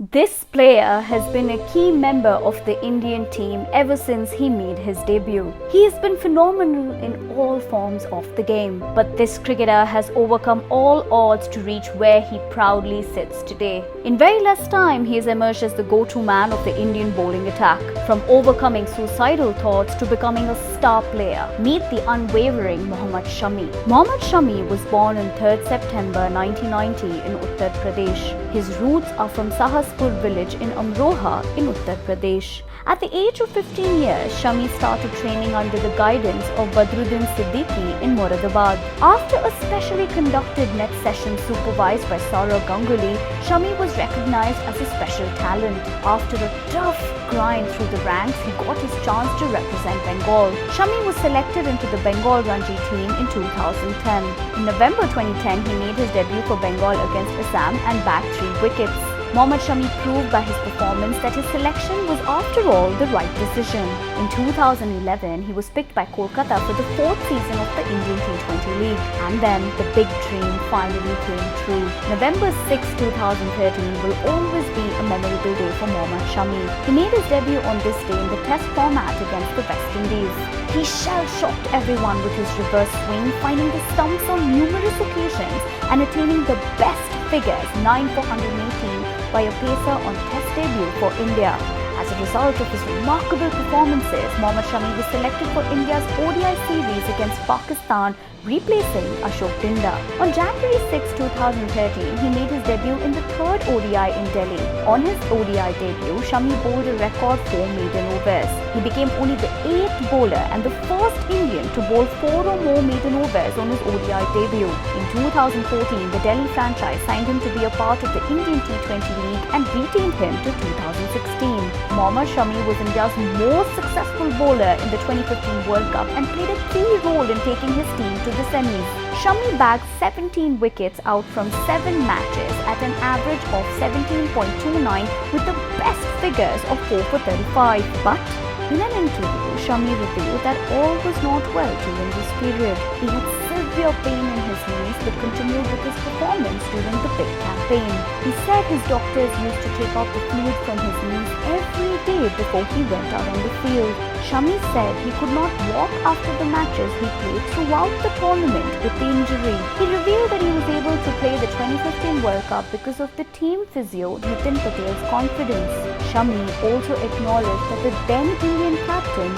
This player has been a key member of the Indian team ever since he made his debut. He has been phenomenal in all forms of the game, but this cricketer has overcome all odds to reach where he proudly sits today. In very less time, he has emerged as the go-to man of the Indian bowling attack, from overcoming suicidal thoughts to becoming a star player. Meet the unwavering Mohammed Shami. Mohammed Shami was born on 3rd September 1990 in Uttar Pradesh. His roots are from Sahaspur village in Amroha in Uttar Pradesh. At the age of 15 years, Shami started training under the guidance of Baruddin Siddique in Moradabad. After a specially conducted net session supervised by Ganguly, Shami was recognized as a special talent. After a tough grind through the ranks, he got his chance to represent Bengal. Shami was selected into the Bengal Ranji team in 2010. In November 2010, he made his debut for Bengal against Assam and bagged 3 wickets. Mohammed Shami proved by his performance that his selection was after all the right decision. In 2011, he was picked by Kolkata for the 4th season of the Indian T20 League. And then the big dream finally came true. November 6, 2013 will always be a memorable day for Mohammed Shami. He made his debut on this day in the Test format against the West Indies. He shell-shocked everyone with his reverse swing, finding the stumps on numerous occasions and attaining the best figures 9 for 118 by a pacer on Test debut for India. As a result of his remarkable performances, Mohammed Shami was selected for India's ODI series against Pakistan, replacing Ashok Dinda. On January 6, 2013, he made his debut in the 3rd ODI in Delhi. On his ODI debut, Shami bowled a record 4 maiden overs. He became only the 8th bowler and the first Indian to bowl 4 or more maiden overs on his ODI debut. In 2014, the Delhi franchise signed him to be a part of the Indian T20 League and retained him to 2016. Mohammed Shami was India's most successful bowler in the 2015 World Cup and played a key role in taking his team to the semis. Shami bagged 17 wickets out from 7 matches at an average of 17.29 with the best figures of 4 for 35. But in an interview, Shami revealed that all was not well during this period. He had severe pain in his knees but continued with his performance during the big campaign. He said his doctors used to take out the fluid from his knees every day before he went out on the field. Shami said he could not walk after the matches he played throughout the tournament with the injury. He revealed that he was able to play the 2015 World Cup because of the team physio Nitin Patel's confidence. Shami also acknowledged that the then Indian captain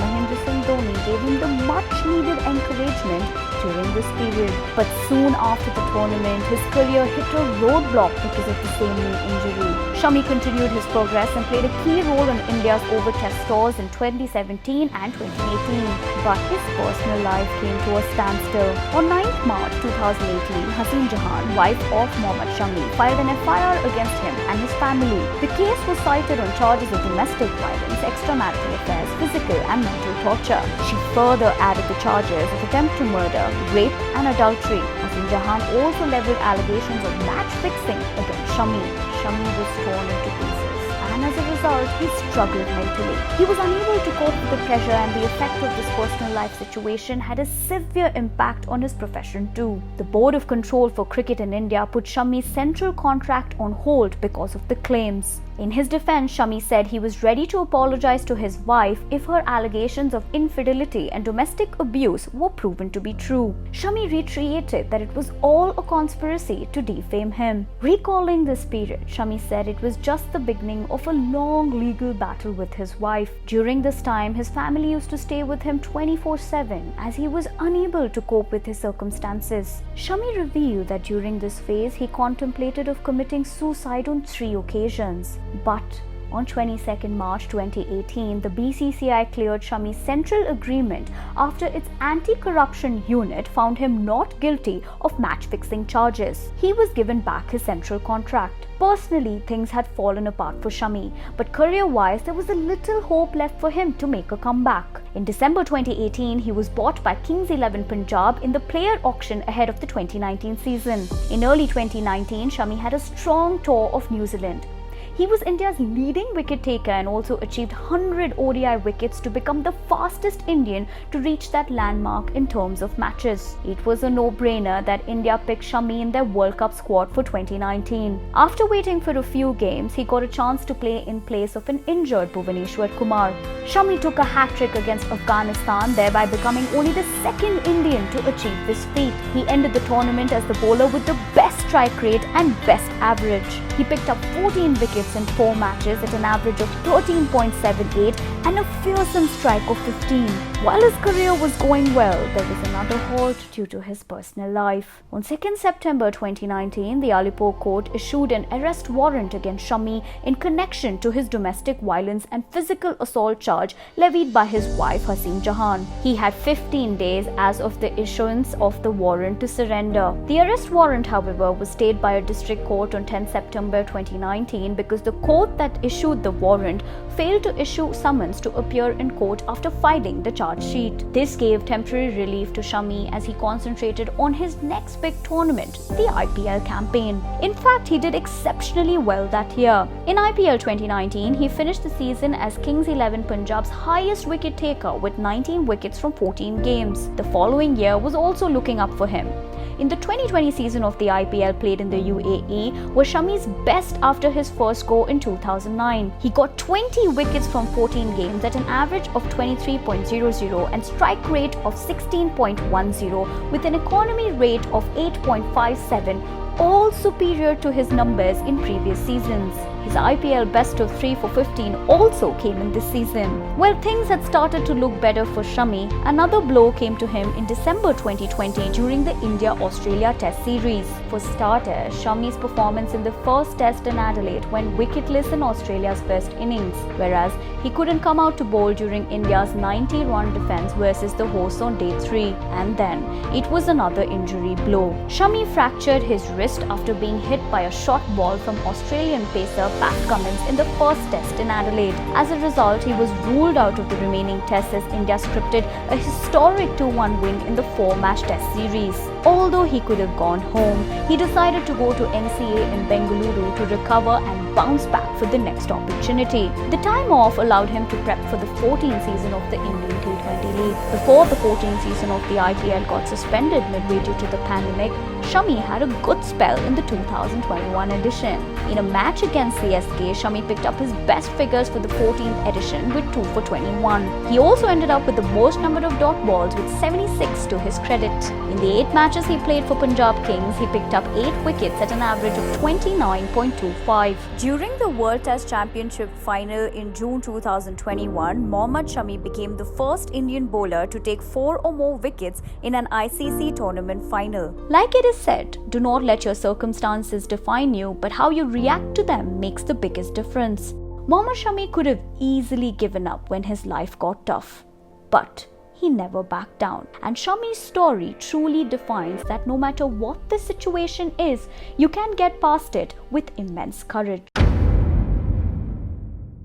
Dhoni gave him the much-needed encouragement during this period. But soon after the tournament, his career hit a roadblock because of the same knee injury. Shami continued his progress and played a key role in India's over Test tours in 2017 and 2018. But his personal life came to a standstill. On 9th March 2018, Haseen Jahan, wife of Mohammed Shami, filed an FIR against him and his family. The case was cited on charges of domestic violence, extra-marital affairs, physical and mental torture. She further added the charges of attempt to murder, rape and adultery. Haseen Jahan also leveled allegations of match fixing against Shami. Shami was torn into pieces, and as a result, he struggled mentally. He was unable to cope with the pressure, and the effect of this personal life situation had a severe impact on his profession too. The Board of Control for Cricket in India put Shami's central contract on hold because of the claims. In his defense, Shami said he was ready to apologize to his wife if her allegations of infidelity and domestic abuse were proven to be true. Shami reiterated that it was all a conspiracy to defame him. Recalling this period, Shami said it was just the beginning of a long legal battle with his wife. During this time, his family used to stay with him 24/7 as he was unable to cope with his circumstances. Shami revealed that during this phase, he contemplated of committing suicide on 3 occasions. But on 22nd March 2018, the BCCI cleared Shami's central agreement after its anti-corruption unit found him not guilty of match-fixing charges. He was given back his central contract. Personally, things had fallen apart for Shami, but career-wise, there was a little hope left for him to make a comeback. In December 2018, he was bought by Kings 11 Punjab in the player auction ahead of the 2019 season. In early 2019, Shami had a strong tour of New Zealand. He was India's leading wicket taker and also achieved 100 ODI wickets to become the fastest Indian to reach that landmark in terms of matches. It was a no-brainer that India picked Shami in their World Cup squad for 2019. After waiting for a few games, he got a chance to play in place of an injured Bhuvaneshwar Kumar. Shami took a hat-trick against Afghanistan, thereby becoming only the second Indian to achieve this feat. He ended the tournament as the bowler with the best strike rate and best average. He picked up 14 wickets in 4 matches at an average of 13.78 and a fearsome strike of 15. While his career was going well, there was another halt due to his personal life. On 2nd September 2019, the Alipur court issued an arrest warrant against Shami in connection to his domestic violence and physical assault charge levied by his wife Hasim Jahan. He had 15 days as of the issuance of the warrant to surrender. The arrest warrant, however, was stayed by a district court on 10 September 2019 because the court that issued the warrant failed to issue summons to appear in court after filing the charge sheet. This gave temporary relief to Shami as he concentrated on his next big tournament, the IPL campaign. In fact, he did exceptionally well that year. In IPL 2019, he finished the season as Kings 11 Punjab's highest wicket taker with 19 wickets from 14 games. The following year was also looking up for him. In the 2020 season of the IPL played in the UAE was Shami's best after his first go in 2009. He got 20 wickets from 14 games at an average of 23.00 and strike rate of 16.10 with an economy rate of 8.57, all superior to his numbers in previous seasons. His IPL best of 3 for 15 also came in this season. Well, things had started to look better for Shami. Another blow came to him in December 2020 during the India-Australia Test Series. For starters, Shami's performance in the first Test in Adelaide went wicketless in Australia's best innings, whereas he couldn't come out to bowl during India's 90-run defence versus the hosts on day 3. And then, it was another injury blow. Shami fractured his wrist after being hit by a short ball from Australian pacer Pat Cummins in the first Test in Adelaide. As a result, he was ruled out of the remaining tests as India scripted a historic 2-1 win in the 4-match Test series. Although he could have gone home, he decided to go to NCA in Bengaluru to recover and bounce back for the next opportunity. The time off allowed him to prep for the 14th season of the Indian T20 League. Before the 14th season of the IPL got suspended midway due to the pandemic, Shami had a good spell in the 2021 edition. In a match against CSK, Shami picked up his best figures for the 14th edition with 2 for 21. He also ended up with the most number of dot balls with 76 to his credit. In the 8 matches he played for Punjab Kings, he picked up 8 wickets at an average of 29.25. During the World Test Championship final in June 2021, Mohammad Shami became the first Indian bowler to take 4 or more wickets in an ICC tournament final. Like it is said, do not let your circumstances define you, but how you react to them makes the biggest difference. Mohammad Shami could have easily given up when his life got tough, but he never backed down. And Shami's story truly defines that no matter what the situation is, you can get past it with immense courage.